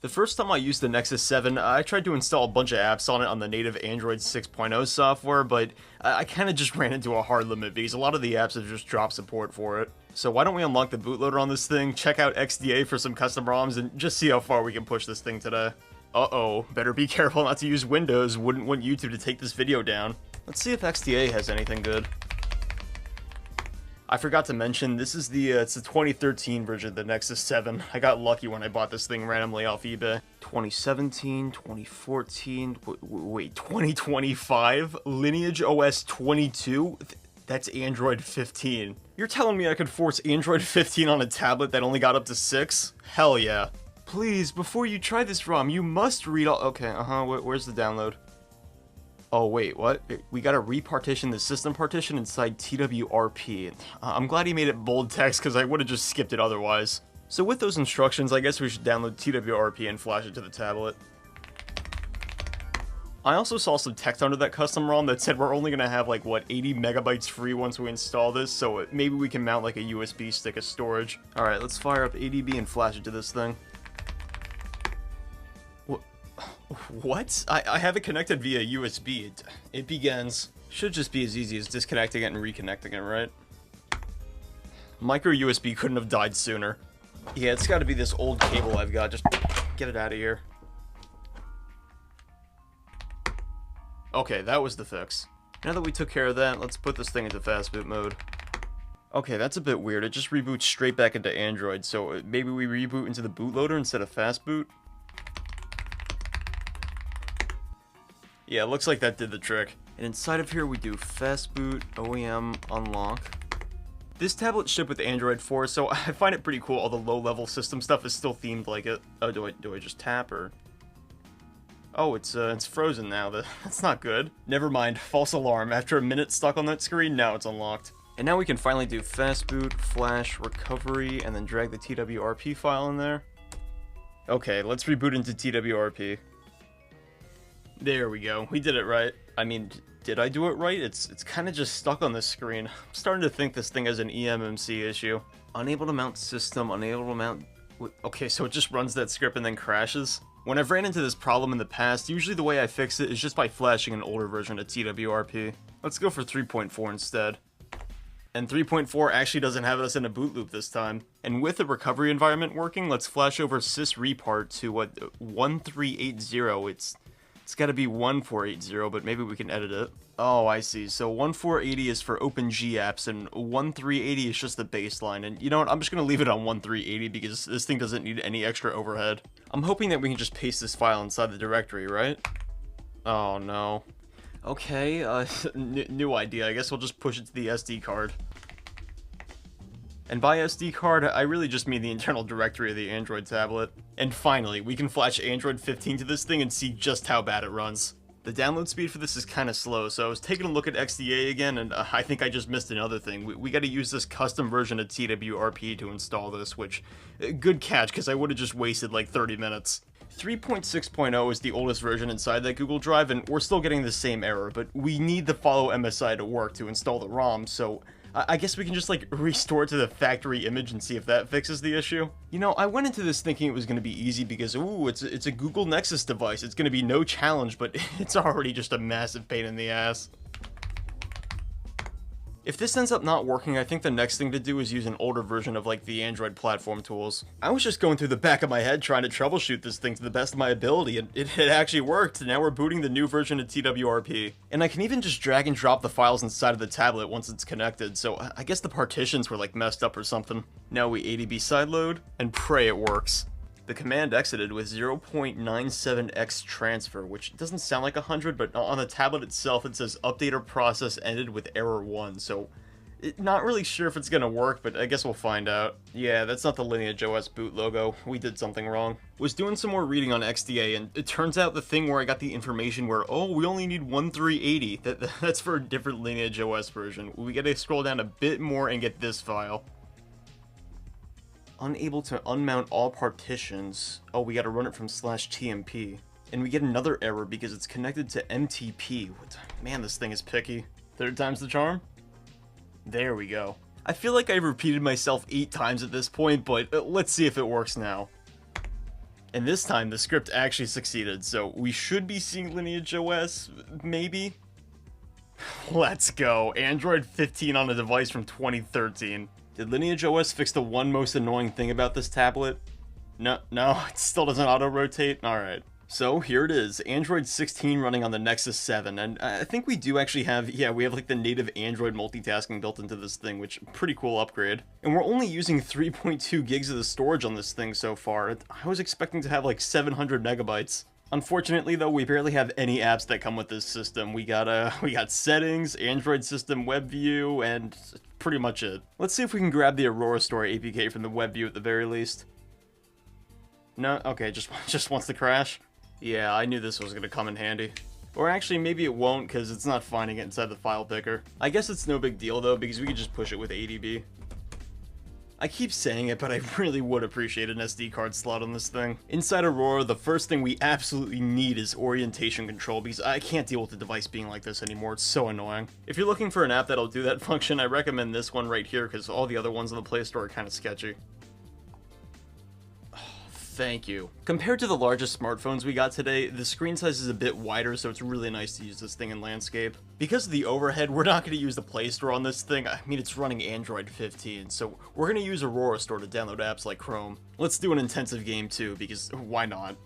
The first time I used the Nexus 7, I tried to install a bunch of apps on it on the native Android 6.0 software, but I kind of just ran into a hard limit because a lot of the apps have just dropped support for it. So why don't we unlock the bootloader on this thing, check out XDA for some custom ROMs, and just see how far we can push this thing today. Uh-oh, better be careful not to use Windows, wouldn't want YouTube to take this video down. Let's see if XDA has anything good. I forgot to mention, this is it's the 2013 version of the Nexus 7. I got lucky when I bought this thing randomly off eBay. 2017, 2014, wait, 2025? Lineage OS 22? That's Android 15. You're telling me I could force Android 15 on a tablet that only got up to 6? Hell yeah. Please, before you try this ROM, you must read all- okay, where's the download? Oh wait, what? We gotta repartition the system partition inside TWRP. I'm glad he made it bold text because I would've just skipped it otherwise. So with those instructions, I guess we should download TWRP and flash it to the tablet. I also saw some text under that custom ROM that said we're only gonna have like, what, 80 megabytes free once we install this, so maybe we can mount like a USB stick as storage. Alright, let's fire up ADB and flash it to this thing. What? I have it connected via USB. It begins. Should just be as easy as disconnecting it and reconnecting it, right? Micro USB couldn't have died sooner. Yeah, it's gotta be this old cable I've got. Just get it out of here. Okay, that was the fix. Now that we took care of that, let's put this thing into fast boot mode. Okay, that's a bit weird. It just reboots straight back into Android, so maybe we reboot into the bootloader instead of fast boot? Yeah, looks like that did the trick. And inside of here we do fastboot OEM unlock. This tablet shipped with Android 4, so I find it pretty cool all the low-level system stuff is still themed like it. Oh, do I just tap or? Oh, it's frozen now. That's not good. Never mind, false alarm. After a minute stuck on that screen, now it's unlocked. And now we can finally do fastboot, flash, recovery, and then drag the TWRP file in there. Okay, let's reboot into TWRP. There we go. We did it right. I mean, did I do it right? It's kind of just stuck on this screen. I'm starting to think this thing has an eMMC issue. Unable to mount system, unable to mount... Okay, so it just runs that script and then crashes? When I've ran into this problem in the past, usually the way I fix it is just by flashing an older version of TWRP. Let's go for 3.4 instead. And 3.4 actually doesn't have us in a boot loop this time. And with the recovery environment working, let's flash over sysrepart to what, 1380. It's gotta be 1480, but maybe we can edit it. Oh, I see. So 1480 is for OpenG apps, and 1380 is just the baseline. And you know what? I'm just gonna leave it on 1380 because this thing doesn't need any extra overhead. I'm hoping that we can just paste this file inside the directory, right? Oh, no. Okay, new idea. I guess we'll just push it to the SD card. And by SD card, I really just mean the internal directory of the Android tablet. And finally, we can flash Android 15 to this thing and see just how bad it runs. The download speed for this is kinda slow, so I was taking a look at XDA again, and I think I just missed another thing. We gotta use this custom version of TWRP to install this, which, good catch, because I would've just wasted like 30 minutes. 3.6.0 is the oldest version inside that Google Drive, and we're still getting the same error, but we need the follow MSI to work to install the ROM, so I guess we can just like restore it to the factory image and see if that fixes the issue. You know, I went into this thinking it was going to be easy because, ooh, it's a Google Nexus device. It's going to be no challenge, but it's already just a massive pain in the ass. If this ends up not working, I think the next thing to do is use an older version of like the Android platform tools. I was just going through the back of my head trying to troubleshoot this thing to the best of my ability, and it actually worked. Now we're booting the new version of TWRP. And I can even just drag and drop the files inside of the tablet once it's connected, so I guess the partitions were like messed up or something. Now we ADB sideload, and pray it works. The command exited with 0.97x transfer, which doesn't sound like 100, but on the tablet itself it says updater process ended with error 1, so not really sure if it's gonna work, but I guess we'll find out. Yeah, that's not the Lineage OS boot logo. We did something wrong. Was doing some more reading on XDA, and it turns out the thing where I got the information where, oh, we only need 1380, that's for a different Lineage OS version. We gotta scroll down a bit more and get this file. Unable to unmount all partitions. Oh, we gotta run it from /tmp. And we get another error because it's connected to MTP. Man, this thing is picky. Third time's the charm? There we go. I feel like I've repeated myself 8 times at this point, but let's see if it works now. And this time, the script actually succeeded, so we should be seeing Lineage OS, maybe? Let's go. Android 15 on a device from 2013. Did Lineage OS fix the one most annoying thing about this tablet? No, it still doesn't auto-rotate? Alright. So here it is, Android 16 running on the Nexus 7, and I think we do actually have, we have like the native Android multitasking built into this thing, which pretty cool upgrade. And we're only using 3.2 gigs of the storage on this thing so far. I was expecting to have like 700 megabytes. Unfortunately though, we barely have any apps that come with this system. We got settings, Android system web view, and pretty much it. Let's see if we can grab the Aurora Store APK from the web view at the very least. No, okay, just wants to crash. Yeah, I knew this was going to come in handy. Or actually, maybe it won't, because it's not finding it inside the file picker. I guess it's no big deal, though, because we could just push it with ADB. I keep saying it, but I really would appreciate an SD card slot on this thing. Inside Aurora, the first thing we absolutely need is orientation control, because I can't deal with the device being like this anymore. It's so annoying. If you're looking for an app that'll do that function, I recommend this one right here, because all the other ones in the Play Store are kind of sketchy. Thank you. Compared to the largest smartphones we got today, the screen size is a bit wider, so it's really nice to use this thing in landscape. Because of the overhead, we're not going to use the Play Store on this thing. I mean, it's running Android 15, so we're going to use Aurora Store to download apps like Chrome. Let's do an intensive game too, because why not?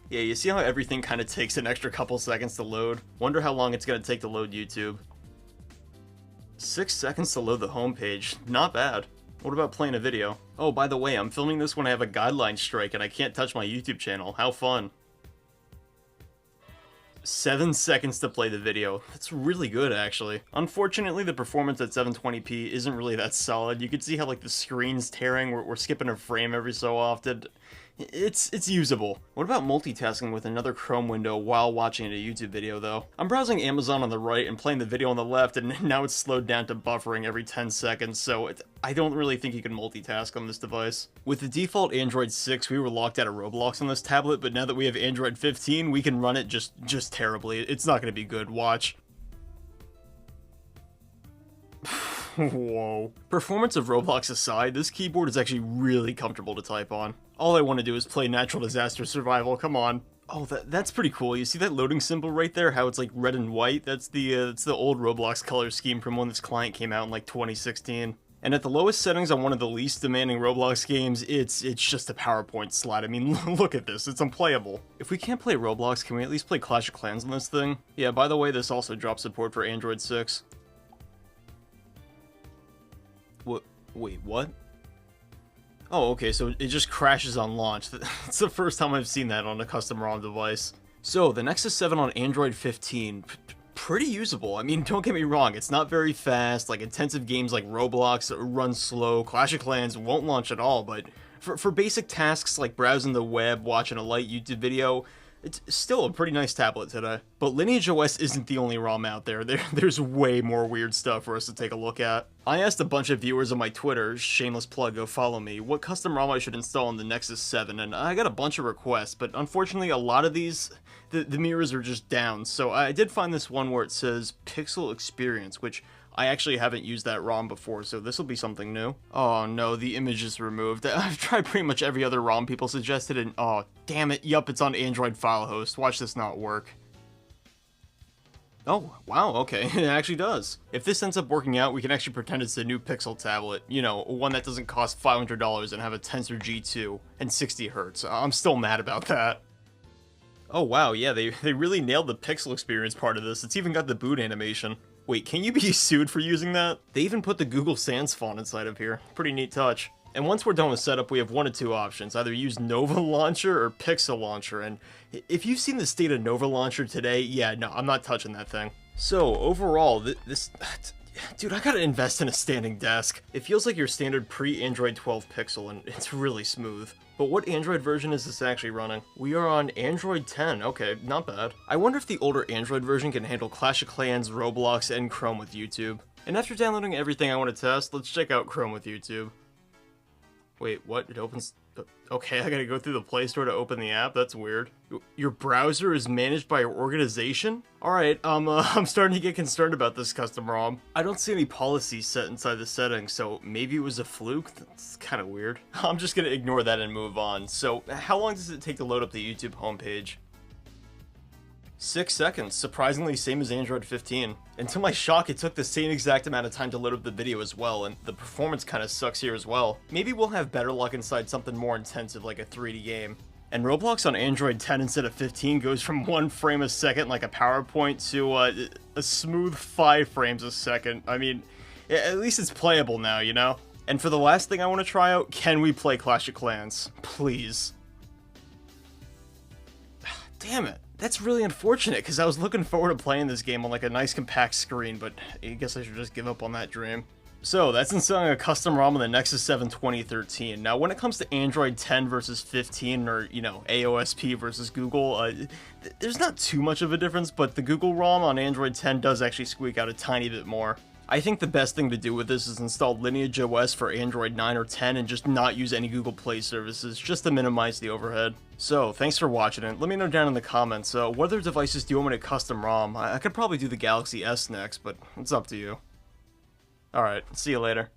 Yeah, you see how everything kind of takes an extra couple seconds to load? Wonder how long it's going to take to load YouTube. 6 seconds to load the homepage. Not bad. What about playing a video? Oh, by the way, I'm filming this when I have a guideline strike and I can't touch my YouTube channel. How fun. 7 seconds to play the video. That's really good, actually. Unfortunately, the performance at 720p isn't really that solid. You can see how, like, the screen's tearing. We're skipping a frame every so often. It's usable. What about multitasking with another Chrome window while watching a YouTube video, though? I'm browsing Amazon on the right and playing the video on the left, and now it's slowed down to buffering every 10 seconds, so I don't really think you can multitask on this device. With the default Android 6, we were locked out of Roblox on this tablet, but now that we have Android 15, we can run it just terribly. It's not going to be good. Watch. Whoa. Performance of Roblox aside, this keyboard is actually really comfortable to type on. All I want to do is play Natural Disaster Survival, come on. Oh, that's pretty cool. You see that loading symbol right there? How it's like red and white? That's the old Roblox color scheme from when this client came out in like 2016. And at the lowest settings on one of the least demanding Roblox games, it's just a PowerPoint slide. I mean, look at this, it's unplayable. If we can't play Roblox, can we at least play Clash of Clans on this thing? Yeah, by the way, this also drops support for Android 6. Wait, what? Oh, okay, so it just crashes on launch. It's the first time I've seen that on a custom ROM device. So, the Nexus 7 on Android 15, pretty usable. I mean, don't get me wrong, it's not very fast, like intensive games like Roblox run slow, Clash of Clans won't launch at all, but for basic tasks like browsing the web, watching a light YouTube video, it's still a pretty nice tablet today. But Lineage OS isn't the only ROM out there. There's way more weird stuff for us to take a look at. I asked a bunch of viewers on my Twitter, shameless plug, go follow me, what custom ROM I should install on the Nexus 7, and I got a bunch of requests, but unfortunately a lot of these, the mirrors are just down. So I did find this one where it says Pixel Experience, which I actually haven't used that ROM before, so this will be something new. Oh no, the image is removed. I've tried pretty much every other ROM people suggested, and oh, damn it, yup, it's on Android file host. Watch this not work. Oh, wow, okay, it actually does. If this ends up working out, we can actually pretend it's a new Pixel tablet. You know, one that doesn't cost $500 and have a Tensor G2 and 60 Hz. I'm still mad about that. Oh wow, yeah, they really nailed the Pixel Experience part of this. It's even got the boot animation. Wait, can you be sued for using that? They even put the Google Sans font inside of here. Pretty neat touch. And once we're done with setup, we have one of two options. Either use Nova Launcher or Pixel Launcher. And if you've seen the state of Nova Launcher today, yeah, no, I'm not touching that thing. So, overall, dude, I gotta invest in a standing desk. It feels like your standard pre-Android 12 Pixel, and it's really smooth. But what Android version is this actually running? We are on Android 10, okay, not bad. I wonder if the older Android version can handle Clash of Clans, Roblox, and Chrome with YouTube. And after downloading everything I want to test, let's check out Chrome with YouTube. Wait, what? It opens... Okay, I gotta go through the Play Store to open the app? That's weird. Your browser is managed by your organization? Alright, I'm starting to get concerned about this custom ROM. I don't see any policies set inside the settings, so maybe it was a fluke? That's kind of weird. I'm just gonna ignore that and move on. So, how long does it take to load up the YouTube homepage? 6 seconds, surprisingly same as Android 15. And to my shock, it took the same exact amount of time to load up the video as well, and the performance kinda sucks here as well. Maybe we'll have better luck inside something more intensive like a 3D game. And Roblox on Android 10 instead of 15 goes from 1 frame a second like a PowerPoint to a smooth 5 frames a second. I mean, at least it's playable now, you know? And for the last thing I want to try out, can we play Clash of Clans? Please. Damn it. That's really unfortunate, because I was looking forward to playing this game on like a nice compact screen, but I guess I should just give up on that dream. So, that's installing a custom ROM on the Nexus 7 2013. Now, when it comes to Android 10 versus 15, or, you know, AOSP versus Google, there's not too much of a difference, but the Google ROM on Android 10 does actually squeak out a tiny bit more. I think the best thing to do with this is install Lineage OS for Android 9 or 10 and just not use any Google Play services, just to minimize the overhead. So, thanks for watching it. Let me know down in the comments, what other devices do you want me to custom ROM? I could probably do the Galaxy S next, but it's up to you. Alright, see you later.